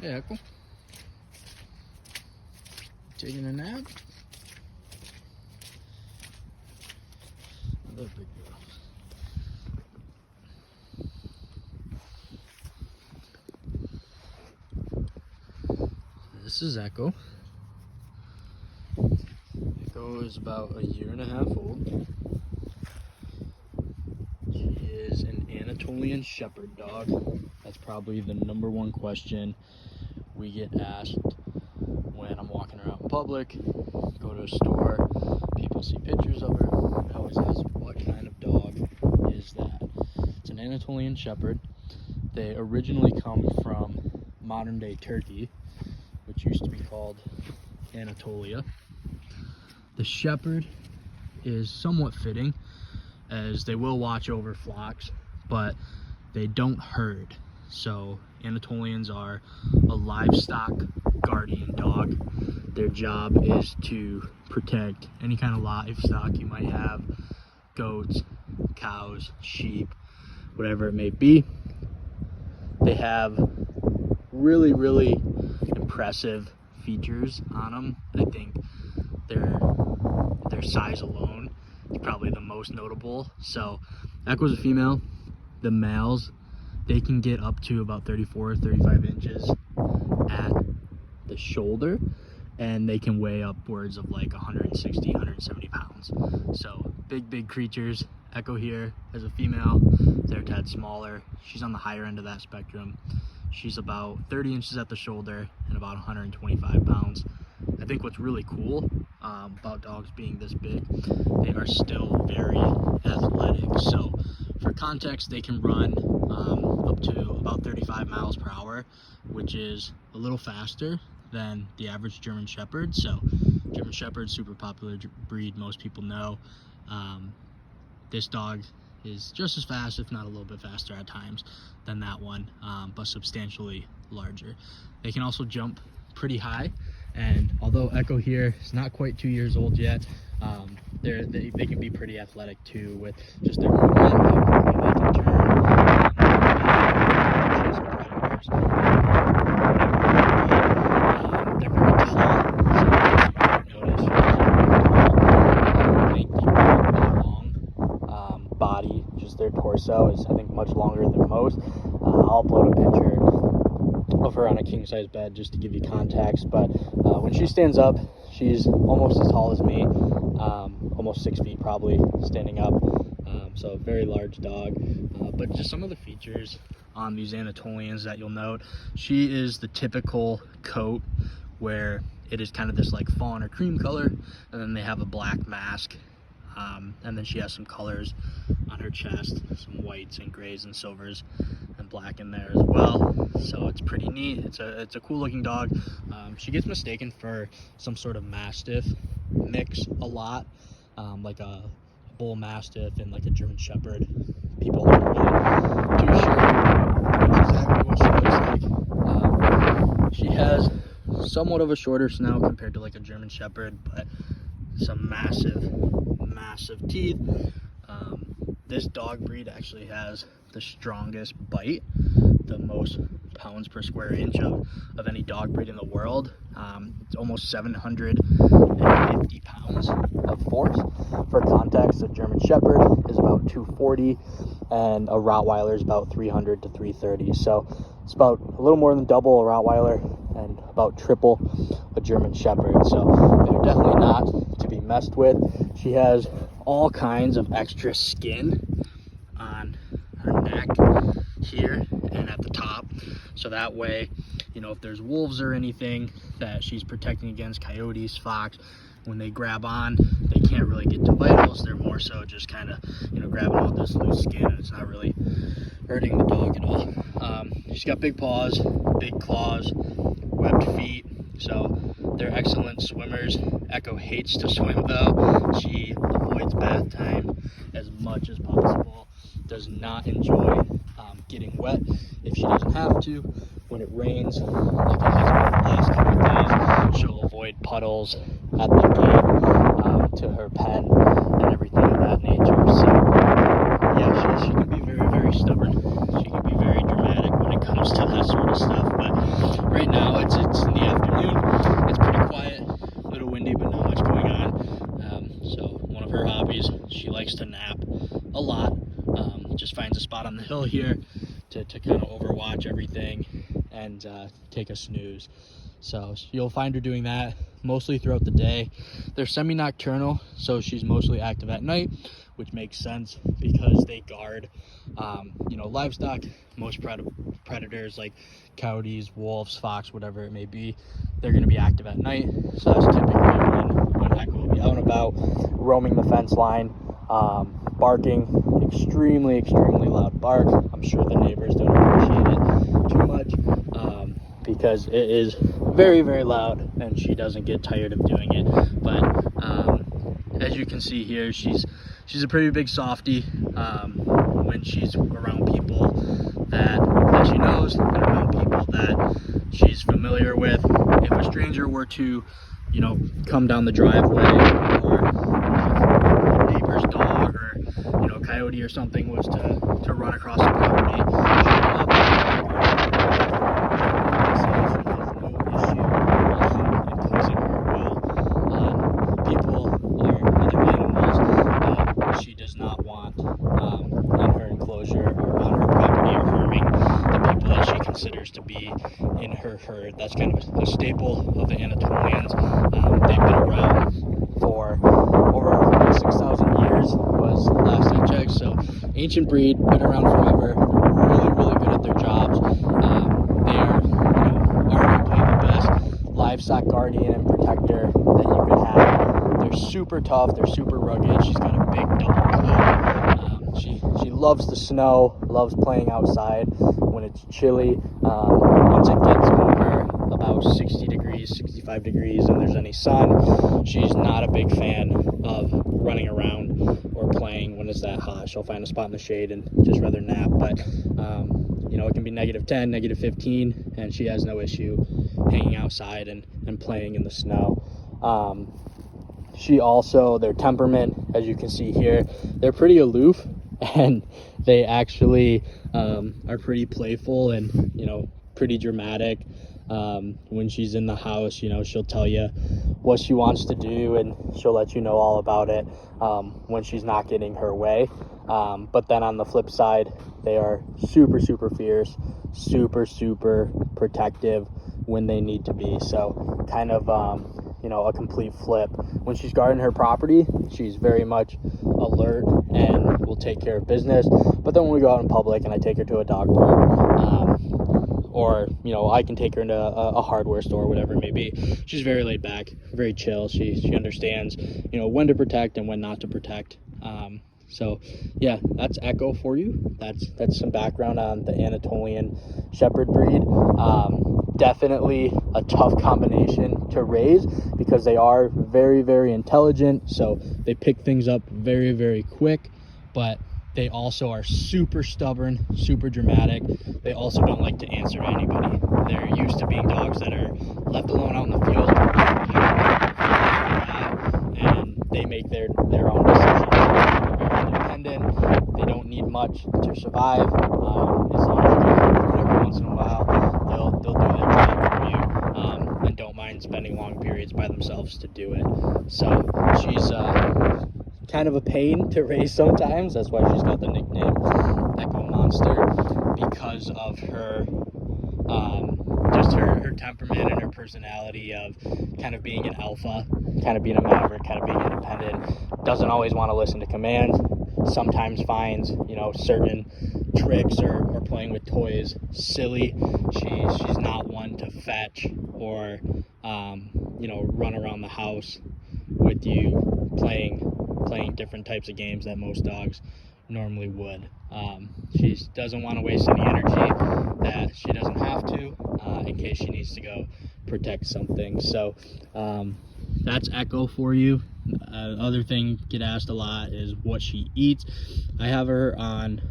Hey, Echo. Taking a nap? Another big girl. This is Echo. Echo is about a year and a half old. She is an Anatolian shepherd dog. That's probably the #1 question we get asked when I'm walking around in public, go to a store, people see pictures of her. I always ask, what kind of dog is that? It's an Anatolian shepherd. They originally come from modern day Turkey, which used to be called Anatolia. The shepherd is somewhat fitting, as they will watch over flocks, but they don't herd. So Anatolians are a livestock guardian dog. Their job is to protect any kind of livestock you might have, goats, cows, sheep, whatever it may be. They have really, really impressive features on them. I think their size alone is probably the most notable. So Echo's a female. The males, they can get up to about 34 or 35 inches at the shoulder, and they can weigh upwards of like 160, 170 pounds. So big creatures. Echo here as a female, they're a tad smaller. She's on the higher end of that spectrum. She's about 30 inches at the shoulder and about 125 pounds. I think what's really cool about dogs being this big, they are still very athletic. So for context, they can run up to about 35 miles per hour, which is a little faster than the average German Shepherd. So German Shepherd, super popular breed, most people know. This dog is just as fast, if not a little bit faster at times than that one, but substantially larger. They can also jump pretty high, and although Echo here is not quite 2 years old yet, they can be pretty athletic too with just their movement, how quickly they can turn. They're very tall, so you notice they keep that long body. Just their torso is, I think, much longer than most. I'll upload a picture of her on a king-size bed just to give you context, but when she stands up, she's almost as tall as me, almost 6 feet probably standing up. So a very large dog, but just some of the features on these Anatolians that you'll note. She is the typical coat where it is kind of this like fawn or cream color, and then they have a black mask, and then she has some colors on her chest, some whites and grays and silvers and black in there as well. So it's pretty neat. It's a cool looking dog. She gets mistaken for some sort of Mastiff mix a lot, like a bull Mastiff and like a German Shepherd. People aren't really too sure exactly what she looks like. She has somewhat of a shorter snout compared to like a German Shepherd, but some massive teeth. This dog breed actually has the strongest bite, the most pounds per square inch of any dog breed in the world. It's almost 750 pounds of force. For context, a German Shepherd is about 240, and a Rottweiler is about 300 to 330. So it's about a little more than double a Rottweiler and about triple a German Shepherd. So they're definitely not to be messed with. She has all kinds of extra skin on her neck here and at the top, so that way, you know, if there's wolves or anything that she's protecting against, coyotes, fox, when they grab on, they can't really get to vitals. They're more so just kind of, you know, grabbing all this loose skin, and it's not really hurting the dog at all. She's got big paws, big claws, webbed feet, so they're excellent swimmers. Echo hates to swim though. She avoids bath time as much as possible, does not enjoy getting wet if she doesn't have to. When it rains, like it has been the last couple of days, she'll avoid puddles at the gate to her pen and everything of that nature. So yeah, she can be very stubborn. She can be very dramatic when it comes to that sort of stuff, but right now here to kind of overwatch everything and take a snooze. So you'll find her doing that mostly throughout the day. They're semi-nocturnal, so she's mostly active at night, which makes sense because they guard, livestock. Most predators like coyotes, wolves, fox, whatever it may be, they're going to be active at night. So that's typically when Echo will be out and about, roaming the fence line, barking, extremely loud bark. I'm sure the neighbors don't appreciate it too much because it is very loud, and she doesn't get tired of doing it. But as you can see here, she's a pretty big softie when she's around people that she knows and around people that she's familiar with. If a stranger were to, come down the driveway, or a neighbor's dog or coyote or something was to run across the property, she'll go up she does not want in her enclosure or on her property, or harming the people that she considers to be in her herd. That's kind of a staple of the Anatolians. They've been around for over 6,000 years was the last I checked. So ancient breed, been around forever, really good at their jobs. They are arguably the best livestock guardian and protector that you could have. They're super tough, they're super rugged. She's got a big double coat. She loves the snow, loves playing outside when it's chilly. Once it gets over about 60 degrees, 65 degrees, and there's any sun, she's not a big fan of running around or playing when it's that hot. She'll find a spot in the shade and just rather nap. But it can be -10, -15, and she has no issue hanging outside and playing in the snow. She also, their temperament, as you can see here, they're pretty aloof, and they actually are pretty playful and pretty dramatic. When she's in the house, she'll tell you what she wants to do, and she'll let you know all about it when she's not getting her way. But then on the flip side, they are super fierce, super protective when they need to be. So kind of a complete flip. When she's guarding her property, she's very much alert and will take care of business. But then when we go out in public and I take her to a dog park, or I can take her into a hardware store, whatever it may be, she's very laid back, very chill. She understands when to protect and when not to protect. So yeah, that's Echo for you. That's some background on the Anatolian Shepherd breed. Definitely a tough combination to raise because they are very intelligent. So they pick things up very quick, but they also are super stubborn, super dramatic. They also don't like to answer to anybody. They're used to being dogs that are left alone out in the field, and they make their own decisions. They're independent. They don't need much to survive. As long as you give them food every once in a while, they'll do their job for you, and don't mind spending long periods by themselves to do it. So she's kind of a pain to raise sometimes. That's why she's got the nickname Echo Monster, because of her just her temperament and her personality of kind of being an alpha, kind of being a maverick, kind of being independent. Doesn't always want to listen to commands. Sometimes finds certain tricks or playing with toys silly. She's not one to fetch or run around the house with you playing different types of games that most dogs normally would. She doesn't want to waste any energy that she doesn't have to in case she needs to go protect something. So that's Echo for you. Other thing get asked a lot is what she eats. I have her on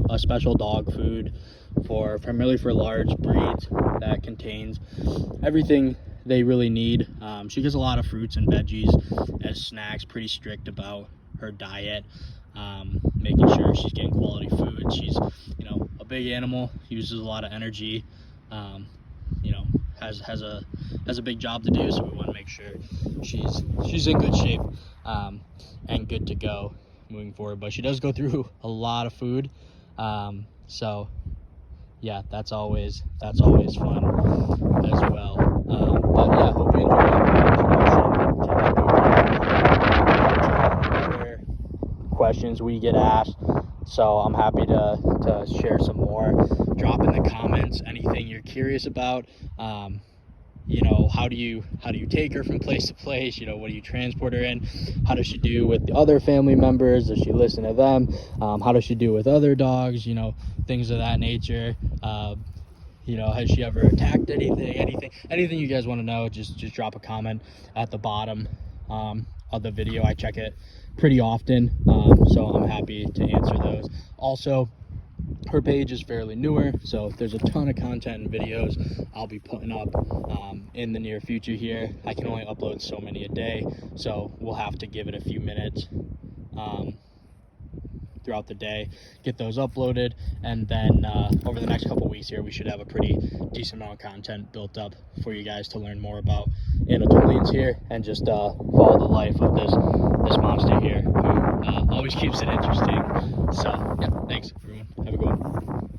a special dog food primarily for large breeds that contains everything they really need. She gets a lot of fruits and veggies as snacks, pretty strict about her diet, making sure she's getting quality food. She's a big animal, uses a lot of energy, has a big job to do, so we want to make sure she's in good shape and good to go moving forward. But she does go through a lot of food, So yeah, that's always fun as well. But yeah, hope you enjoyed that introduction. Questions we get asked, so I'm happy to share some more. Drop in the comments anything you're curious about. You know, how do you take her from place to place? You know, what do you transport her in? How does she do with the other family members? Does she listen to them? How does she do with other dogs? You know, things of that nature. You know, has she ever attacked anything you guys want to know? Just drop a comment at the bottom of the video. I check it pretty often, so I'm happy to answer those. Also, her page is fairly newer, so there's a ton of content and videos I'll be putting up in the near future here. I can only upload so many a day, so we'll have to give it a few minutes throughout the day, get those uploaded, and then over the next couple weeks here, we should have a pretty decent amount of content built up for you guys to learn more about Anatolians here, and just follow the life of this monster here, who always keeps it interesting. So yeah, thanks everyone, have a good one.